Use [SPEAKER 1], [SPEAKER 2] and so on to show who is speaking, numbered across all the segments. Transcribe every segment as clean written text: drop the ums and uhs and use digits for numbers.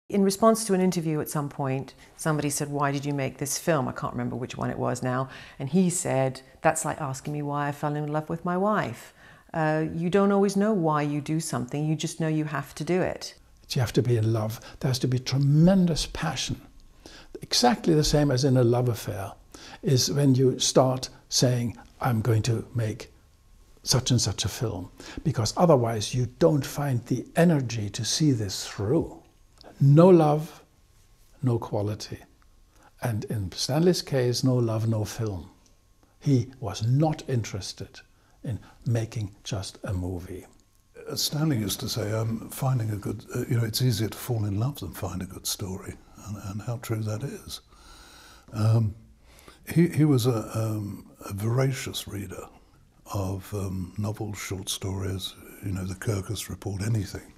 [SPEAKER 1] In response to an interview at some point, somebody said, "Why did you make this film?" I can't remember which one it was now. And he said, "That's like asking me why I fell in love with my wife. You don't always know why you do something, you just know you have to do it."
[SPEAKER 2] You have to be in love. There has to be tremendous passion. Exactly the same as in a love affair is when you start saying, "I'm going to make such and such a film," because otherwise you don't find the energy to see this through. No love, no quality. And in Stanley's case, no love, no film. He was not interested in making just a movie.
[SPEAKER 3] Stanley used to say, finding a good, it's easier to fall in love than find a good story, and how true that is. He was a voracious reader of novels, short stories, the Kirkus Report, anything.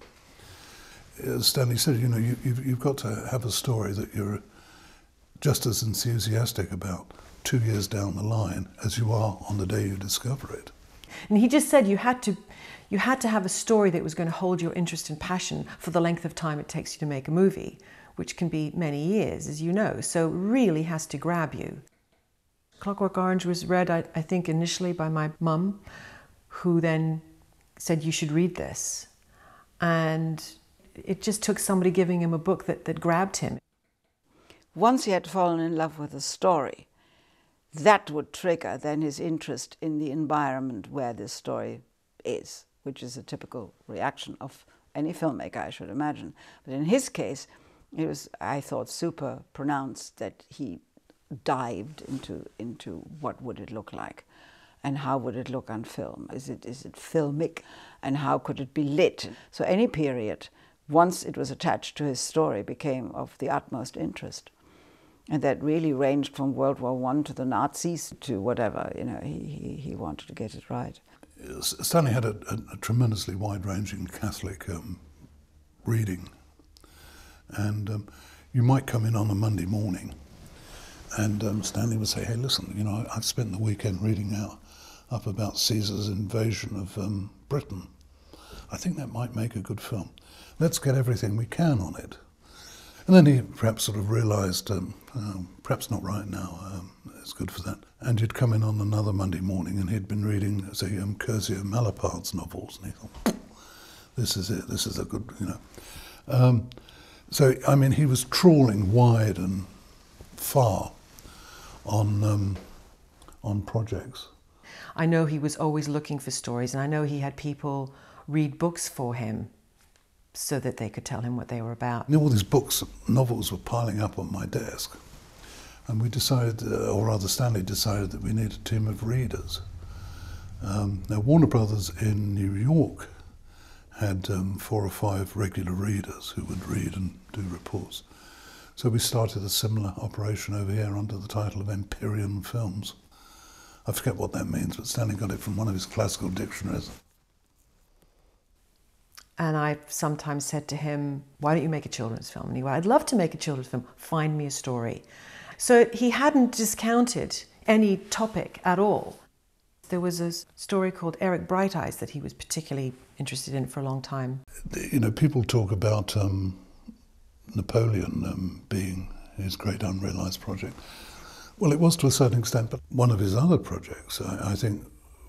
[SPEAKER 3] As Stanley said, you've got to have a story that you're just as enthusiastic about 2 years down the line as you are on the day you discover it.
[SPEAKER 1] And he just said you had to have a story that was going to hold your interest and passion for the length of time it takes you to make a movie, which can be many years, as you know. So it really has to grab you. Clockwork Orange was read, I think, initially by my mum, who then said, "You should read this." And it just took somebody giving him a book that grabbed him.
[SPEAKER 4] Once he had fallen in love with a story, that would trigger then his interest in the environment where this story is, which is a typical reaction of any filmmaker, I should imagine. But in his case, it was, I thought, super pronounced that he dived into what would it look like and how would it look on film. Is it filmic, and how could it be lit? So any period, once it was attached to his story, became of the utmost interest. And that really ranged from World War I to the Nazis to whatever, he wanted to get it right.
[SPEAKER 3] Stanley had a tremendously wide-ranging Catholic reading. And you might come in on a Monday morning and Stanley would say, "Hey, listen, I've spent the weekend reading up about Caesar's invasion of Britain. I think that might make a good film. Let's get everything we can on it." And then he perhaps sort of realised, perhaps not right now, it's good for that. And you'd come in on another Monday morning and he'd been reading, say, Curzio Malapart's novels, and he thought, "This is it, this is a good, So, I mean, he was trawling wide and far on projects.
[SPEAKER 1] I know he was always looking for stories, and I know he had people read books for him so that they could tell him what they were about.
[SPEAKER 3] All these books, novels were piling up on my desk, and we decided, or rather Stanley decided, that we needed a team of readers. Now Warner Brothers in New York had 4 or 5 regular readers who would read and do reports. So we started a similar operation over here under the title of Empyrean Films. I forget what that means, but Stanley got it from one of his classical dictionaries.
[SPEAKER 1] And I sometimes said to him, "Why don't you make a children's film?" And he went, "I'd love to make a children's film. Find me a story." So he hadn't discounted any topic at all. There was a story called Eric Bright Eyes that he was particularly interested in for a long time.
[SPEAKER 3] People talk about Napoleon being his great unrealised project. Well, it was to a certain extent, but one of his other projects, I think,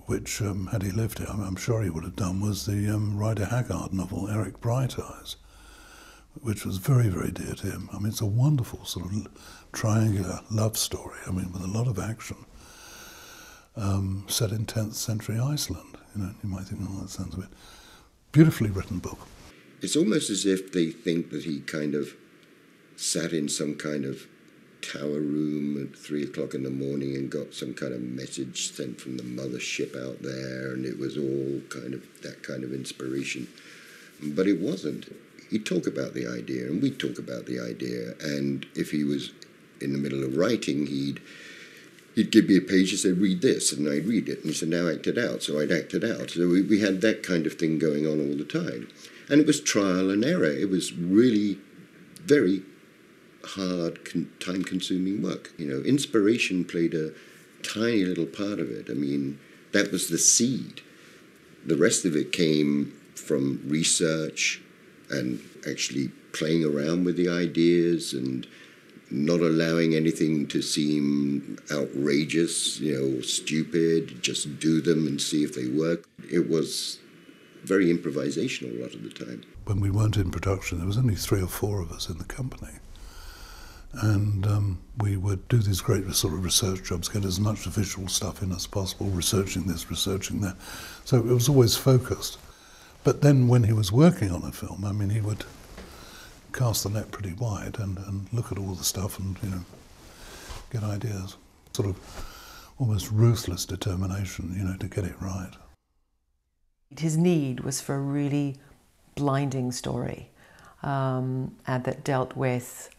[SPEAKER 3] which, had he lived here, I'm sure he would have done, was the Rider Haggard novel, Eric Bright Eyes, which was very, very dear to him. I mean, it's a wonderful sort of triangular love story, with a lot of action, set in 10th century Iceland. You might think, oh, that sounds a bit... Beautifully written book.
[SPEAKER 5] It's almost as if they think that he kind of sat in some kind of tower room at 3 o'clock in the morning and got some kind of message sent from the mothership out there, and it was all kind of that kind of inspiration. But it wasn't. He'd talk about the idea, and we'd talk about the idea, and if he was in the middle of writing, he'd give me a page and say, "Read this," and I'd read it, and he said, "Now act it out," so I'd act it out. So we had that kind of thing going on all the time. And it was trial and error. It was really very hard, time-consuming work. Inspiration played a tiny little part of it. That was the seed. The rest of it came from research and actually playing around with the ideas and not allowing anything to seem outrageous, or stupid, just do them and see if they work. It was very improvisational a lot of the time.
[SPEAKER 3] When we weren't in production, there was only 3 or 4 of us in the company. And we would do these great sort of research jobs, get as much visual stuff in as possible, researching this, researching that. So it was always focused. But then when he was working on a film, I mean, he would cast the net pretty wide and look at all the stuff and, get ideas. Sort of almost ruthless determination, to get it right.
[SPEAKER 1] His need was for a really blinding story and that dealt with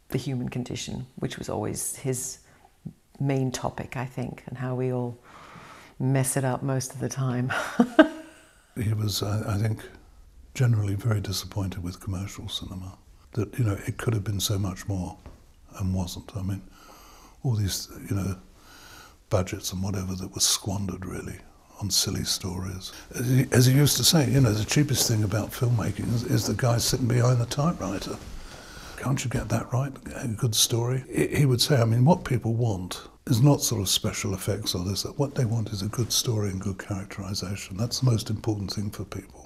[SPEAKER 1] the human condition, which was always his main topic, I think, and how we all mess it up most of the time.
[SPEAKER 3] He was, I think, generally very disappointed with commercial cinema. That, it could have been so much more and wasn't. I mean, all these, budgets and whatever that was squandered, really, on silly stories. As he used to say, the cheapest thing about filmmaking is the guy sitting behind the typewriter. Can't you get that right? A good story? He would say, I mean, what people want is not sort of special effects or this. What they want is a good story and good characterization. That's the most important thing for people.